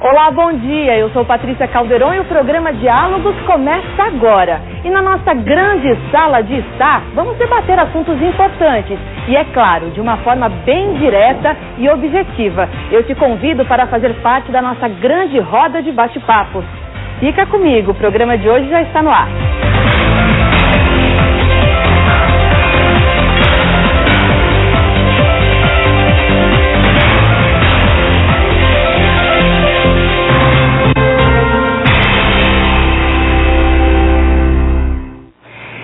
Olá, bom dia. Eu sou Patrícia Calderon e o programa Diálogos começa agora. E na nossa grande sala de estar, vamos debater assuntos importantes. E é claro, de uma forma bem direta e objetiva. Eu te convido para fazer parte da nossa grande roda de bate-papo. Fica comigo, o programa de hoje já está no ar.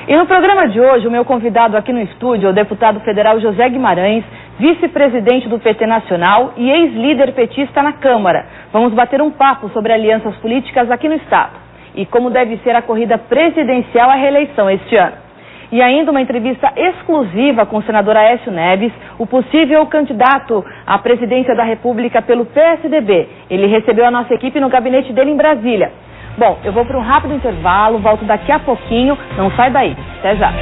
E no programa de hoje, o meu convidado aqui no estúdio é o deputado federal José Guimarães, vice-presidente do PT Nacional e ex-líder petista na Câmara. Vamos bater um papo sobre alianças políticas aqui no estado e como deve ser a corrida presidencial à reeleição este ano. E ainda uma entrevista exclusiva com o senador Aécio Neves, o possível candidato à presidência da República pelo PSDB. Ele recebeu a nossa equipe no gabinete dele em Brasília. Bom, eu vou para um rápido intervalo, volto daqui a pouquinho, não sai daí, até já.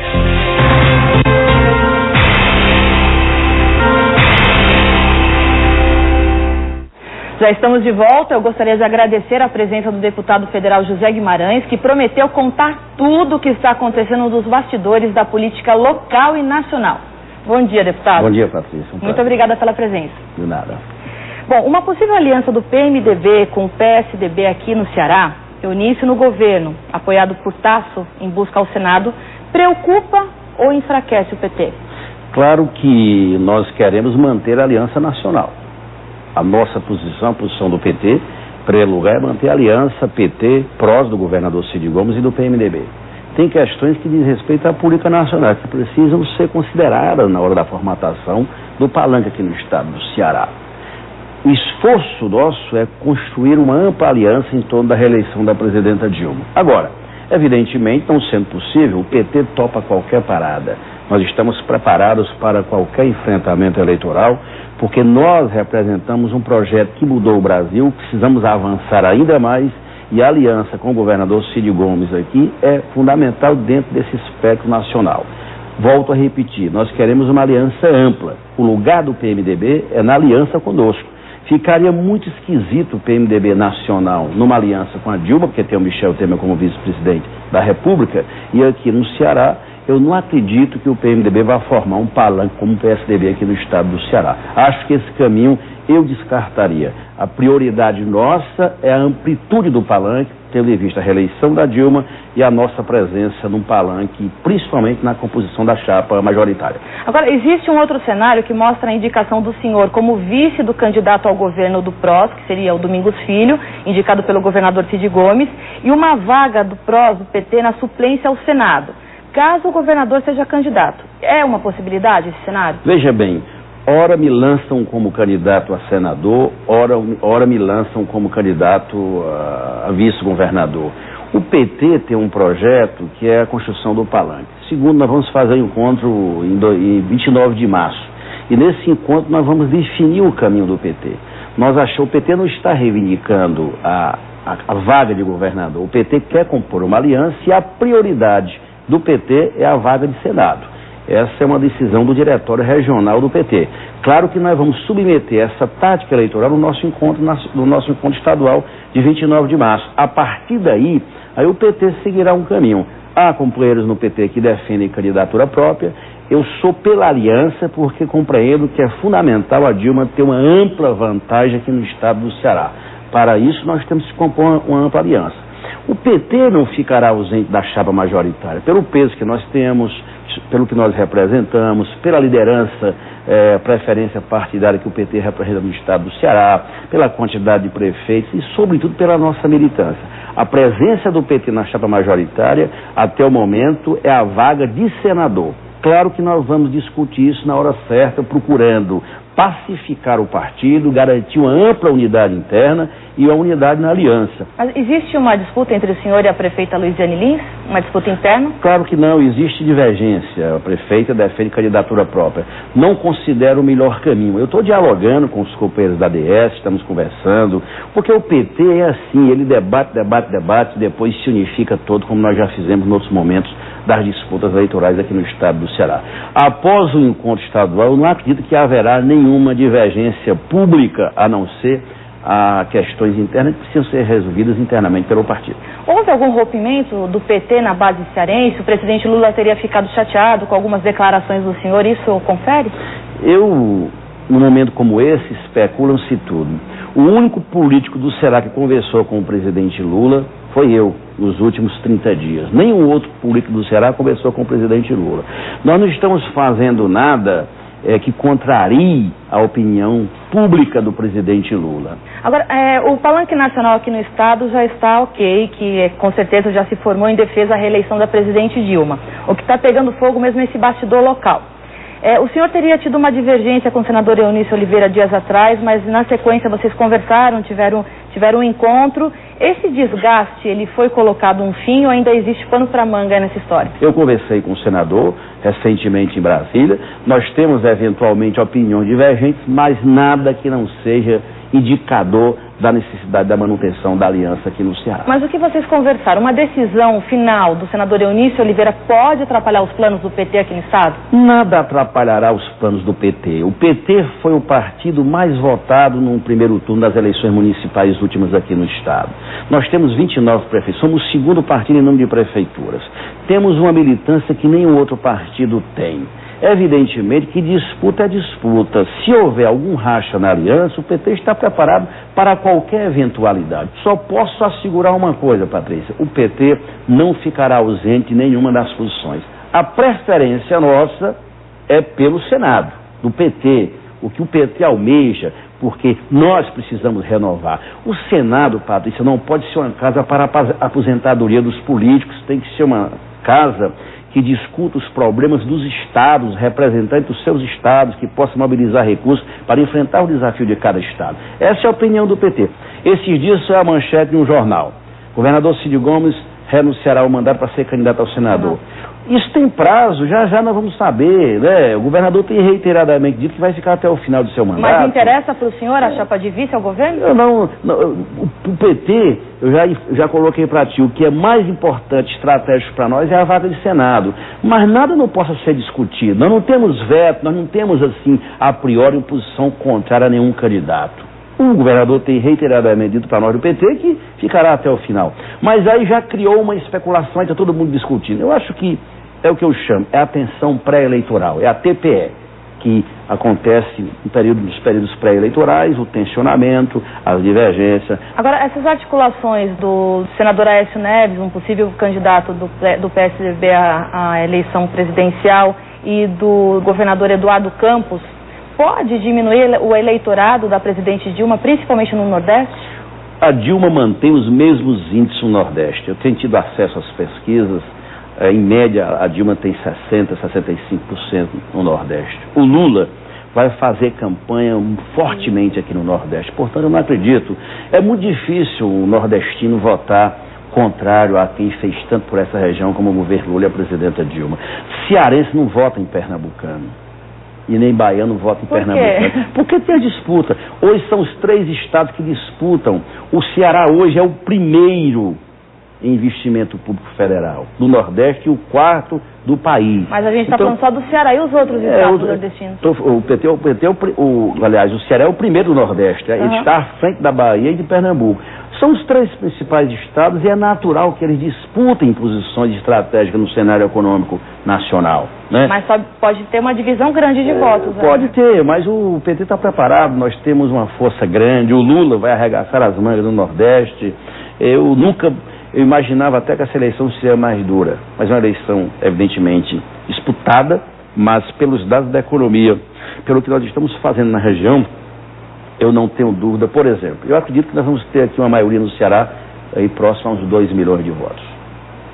Já estamos de volta, eu gostaria de agradecer a presença do deputado federal José Guimarães, que prometeu contar tudo o que está acontecendo nos bastidores da política local e nacional. Bom dia, deputado. Bom dia, Patrícia. Muito obrigada pela presença. De nada. Bom, uma possível aliança do PMDB com o PSDB aqui no Ceará, reunir-se no governo, apoiado por Tasso, em busca ao Senado, preocupa ou enfraquece o PT? Claro que nós queremos manter a aliança nacional. A nossa posição, a posição do PT, em primeiro lugar, é manter a aliança PT, prós do governador Cid Gomes e do PMDB. Tem questões que dizem respeito à política nacional, que precisam ser consideradas na hora da formatação do palanque aqui no estado do Ceará. O esforço nosso é construir uma ampla aliança em torno da reeleição da presidenta Dilma. Agora, evidentemente, não sendo possível, o PT topa qualquer parada. Nós estamos preparados para qualquer enfrentamento eleitoral, porque nós representamos um projeto que mudou o Brasil, precisamos avançar ainda mais, e a aliança com o governador Cid Gomes aqui é fundamental dentro desse espectro nacional. Volto a repetir, nós queremos uma aliança ampla. O lugar do PMDB é na aliança conosco. Ficaria muito esquisito o PMDB nacional numa aliança com a Dilma, porque tem o Michel Temer como vice-presidente da República, e aqui no Ceará, eu não acredito que o PMDB vá formar um palanque como o PSDB aqui no estado do Ceará. Acho que esse caminho eu descartaria. A prioridade nossa é a amplitude do palanque, tendo em vista a reeleição da Dilma e a nossa presença num palanque, principalmente na composição da chapa majoritária. Agora, existe um outro cenário que mostra a indicação do senhor como vice do candidato ao governo do PROS, que seria o Domingos Filho, indicado pelo governador Cid Gomes, e uma vaga do PROS, do PT, na suplência ao Senado, caso o governador seja candidato. É uma possibilidade esse cenário? Veja bem, ora me lançam como candidato a senador, ora me lançam como candidato a vice-governador. O PT tem um projeto que é a construção do palanque. Segundo, nós vamos fazer um encontro em 29 de março. E nesse encontro nós vamos definir o caminho do PT. O PT não está reivindicando a vaga de governador. O PT quer compor uma aliança e a prioridade do PT é a vaga de Senado. Essa é uma decisão do Diretório Regional do PT. Claro que nós vamos submeter essa tática eleitoral no nosso encontro estadual de 29 de março. A partir daí, aí o PT seguirá um caminho. Há companheiros no PT que defendem candidatura própria. Eu sou pela aliança porque compreendo que é fundamental a Dilma ter uma ampla vantagem aqui no estado do Ceará. Para isso, nós temos que compor uma ampla aliança. O PT não ficará ausente da chapa majoritária, pelo peso que nós temos, pelo que nós representamos, pela liderança, preferência partidária que o PT representa no estado do Ceará, pela quantidade de prefeitos e, sobretudo, pela nossa militância. A presença do PT na chapa majoritária, até o momento, é a vaga de senador. Claro que nós vamos discutir isso na hora certa, procurando pacificar o partido, garantir uma ampla unidade interna e uma unidade na aliança. Mas existe uma disputa entre o senhor e a prefeita Luiziane Lins? Uma disputa interna? Claro que não, existe divergência. A prefeita defende candidatura própria. Não considero o melhor caminho. Eu estou dialogando com os companheiros da DS, estamos conversando, porque o PT é assim, ele debate, depois se unifica todo, como nós já fizemos em outros momentos das disputas eleitorais aqui no estado do Ceará. Após o encontro estadual, eu não acredito que haverá nenhuma divergência pública, a não ser a questões internas que precisam ser resolvidas internamente pelo partido. Houve algum rompimento do PT na base cearense? O presidente Lula teria ficado chateado com algumas declarações do senhor, isso confere? Num momento como esse, especulam-se tudo. O único político do Ceará que conversou com o presidente Lula foi eu, nos últimos 30 dias. Nenhum outro político do Ceará conversou com o presidente Lula. Nós não estamos fazendo nada que contrarie a opinião pública do presidente Lula. Agora, o palanque nacional aqui no estado já está ok, que com certeza já se formou em defesa da reeleição da presidente Dilma. O que está pegando fogo mesmo é esse bastidor local. O senhor teria tido uma divergência com o senador Eunício Oliveira dias atrás, mas na sequência vocês conversaram, tiveram um encontro. Esse desgaste, ele foi colocado um fim ou ainda existe pano para manga nessa história? Eu conversei com o senador recentemente em Brasília. Nós temos eventualmente opiniões divergentes, mas nada que não seja indicador da necessidade da manutenção da aliança aqui no Ceará. Mas o que vocês conversaram? Uma decisão final do senador Eunício Oliveira pode atrapalhar os planos do PT aqui no estado? Nada atrapalhará os planos do PT. O PT foi o partido mais votado no primeiro turno das eleições municipais últimas aqui no estado. Nós temos 29 prefeitos, somos o segundo partido em número de prefeituras. Temos uma militância que nenhum outro partido tem. Evidentemente que disputa é disputa. Se houver algum racha na aliança, o PT está preparado para qualquer eventualidade. Só posso assegurar uma coisa, Patrícia: o PT não ficará ausente em nenhuma das posições. A preferência nossa é pelo Senado, do PT, o que o PT almeja, porque nós precisamos renovar. O Senado, Patrícia, não pode ser uma casa para a aposentadoria dos políticos, tem que ser uma casa que discuta os problemas dos estados, representantes dos seus estados, que possa mobilizar recursos para enfrentar o desafio de cada estado. Essa é a opinião do PT. Esses dias saiu a manchete de um jornal: governador Cid Gomes renunciará ao mandato para ser candidato ao senador. Isso tem prazo, já nós vamos saber, né? O governador tem reiteradamente dito que vai ficar até o final do seu mandato. Mas interessa para o senhor a chapa de vice ao governo? O PT, eu já coloquei para ti, o que é mais importante, estratégico para nós é a vaga de Senado. Mas nada não possa ser discutido. Nós não temos veto, nós não temos, assim, a priori, posição contrária a nenhum candidato. O governador tem reiteradamente dito para nós do PT que ficará até o final. Mas aí já criou uma especulação e está todo mundo discutindo. Eu acho que é o que eu chamo, é a tensão pré-eleitoral, é a TPE, que acontece nos períodos pré-eleitorais, o tensionamento, as divergências. Agora, essas articulações do senador Aécio Neves, um possível candidato do PSDB à eleição presidencial, e do governador Eduardo Campos, pode diminuir o eleitorado da presidente Dilma, principalmente no Nordeste? A Dilma mantém os mesmos índices no Nordeste. Eu tenho tido acesso às pesquisas. Em média, a Dilma tem 60%, 65% no Nordeste. O Lula vai fazer campanha fortemente aqui no Nordeste. Portanto, eu não acredito. É muito difícil o nordestino votar contrário a quem fez tanto por essa região como o governo Lula e a presidenta Dilma. Cearense não vota em pernambucano. E nem baiano vota em Pernambuco. Porque tem a disputa. Hoje são os 3 estados que disputam. O Ceará hoje é o primeiro em investimento público federal do Nordeste e o 4º do país. Mas a gente está falando só do Ceará e os outros estados nordestinos. Aliás, o Ceará é o primeiro do Nordeste. Ele está à frente da Bahia e de Pernambuco. São os 3 principais estados e é natural que eles disputem posições estratégicas no cenário econômico nacional, né? Mas só pode ter uma divisão grande de votos. Pode ter, mas o PT está preparado, nós temos uma força grande, o Lula vai arregaçar as mangas no Nordeste. Eu imaginava até que essa eleição seria mais dura, mas é uma eleição evidentemente disputada, mas pelos dados da economia, pelo que nós estamos fazendo na região, eu não tenho dúvida. Por exemplo, eu acredito que nós vamos ter aqui uma maioria no Ceará aí próxima a uns 2 milhões de votos.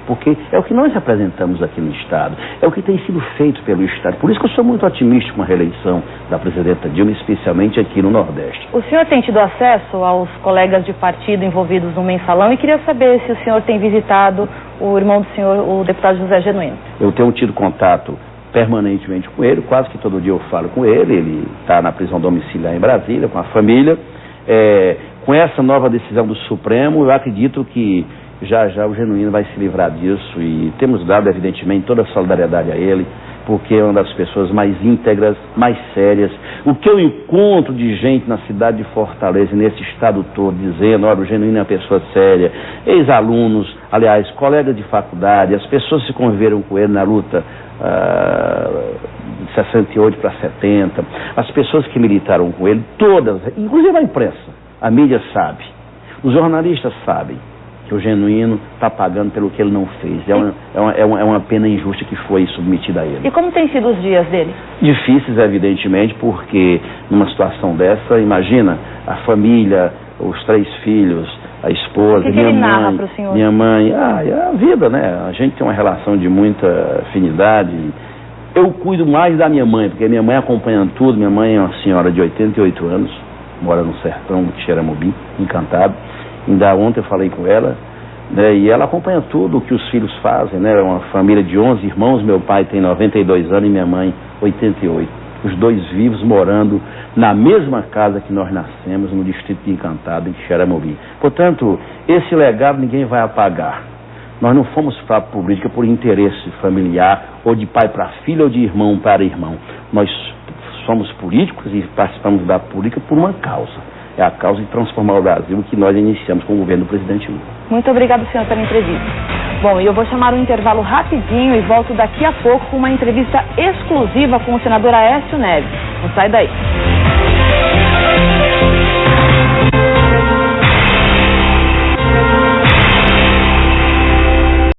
Porque é o que nós representamos aqui no Estado, é o que tem sido feito pelo Estado. Por isso que eu sou muito otimista com a reeleição da presidenta Dilma, especialmente aqui no Nordeste. O senhor tem tido acesso aos colegas de partido envolvidos no mensalão e queria saber se o senhor tem visitado o irmão do senhor, o deputado José Genuíno. Eu tenho tido contato permanentemente com ele, quase que todo dia eu falo com ele está na prisão domiciliar em Brasília, com a família. Com essa nova decisão do Supremo, eu acredito que já o Genuíno vai se livrar disso e temos dado, evidentemente, toda a solidariedade a ele, porque é uma das pessoas mais íntegras, mais sérias. O que eu encontro de gente na cidade de Fortaleza, nesse estado todo, dizendo, olha, o Genuíno é uma pessoa séria, ex-alunos, aliás, colegas de faculdade, as pessoas que conviveram com ele na luta de 68 para 70, as pessoas que militaram com ele, todas, inclusive a imprensa, a mídia sabe, os jornalistas sabem que o Genuíno está pagando pelo que ele não fez. É uma pena injusta que foi submetida a ele. E como têm sido os dias dele? Difíceis, evidentemente, porque numa situação dessa, imagina, a família, os 3 filhos, a esposa, minha mãe. Narra para o senhor? Minha mãe, é a vida, né? A gente tem uma relação de muita afinidade. Eu cuido mais da minha mãe, porque minha mãe acompanha tudo. Minha mãe é uma senhora de 88 anos, mora no sertão de Xeramobim, encantado. Ainda ontem eu falei com ela, né, e ela acompanha tudo o que os filhos fazem, né? É uma família de 11 irmãos, meu pai tem 92 anos e minha mãe 88. Os 2 vivos morando na mesma casa que nós nascemos, no distrito de Encantado, em Xeramobim. Portanto, esse legado ninguém vai apagar. Nós não fomos para a política por interesse familiar, ou de pai para filho, ou de irmão para irmão. Nós somos políticos e participamos da política por uma causa. É a causa de transformar o Brasil que nós iniciamos com o governo do presidente Lula. Muito obrigado, senhor, pela entrevista. Bom, e eu vou chamar um intervalo rapidinho e volto daqui a pouco com uma entrevista exclusiva com o senador Aécio Neves. Não sai daí.